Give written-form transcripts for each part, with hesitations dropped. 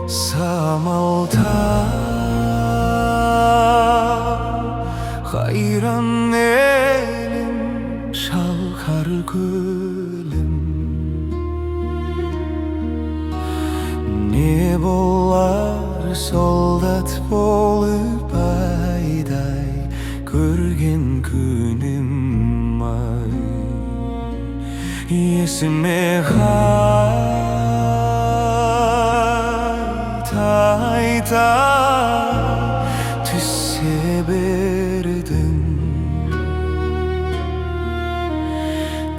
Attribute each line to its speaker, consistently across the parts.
Speaker 1: Самалтау хайран элим, шалқар көлім. Не болар солдат болып айдай көрген күнім ай. Есіме қайта түссе бердің.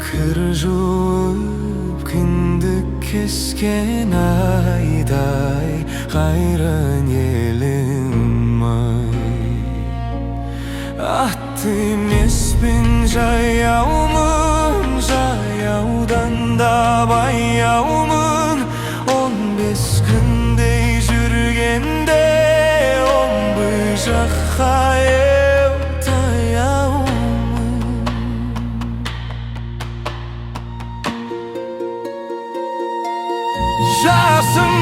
Speaker 1: Кір жуып күндік кескен айдай қайран елім ай. Атты емеспін, жаяумын, жаяудан да баяумын. 15 күндей жүргенде омбы жаққа таяумын. Жасым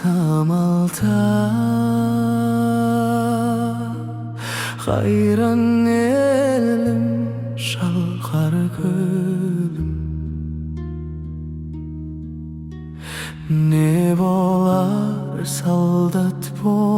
Speaker 1: Самалтау хайран елім, шалқар көлім. Не болар солдат болып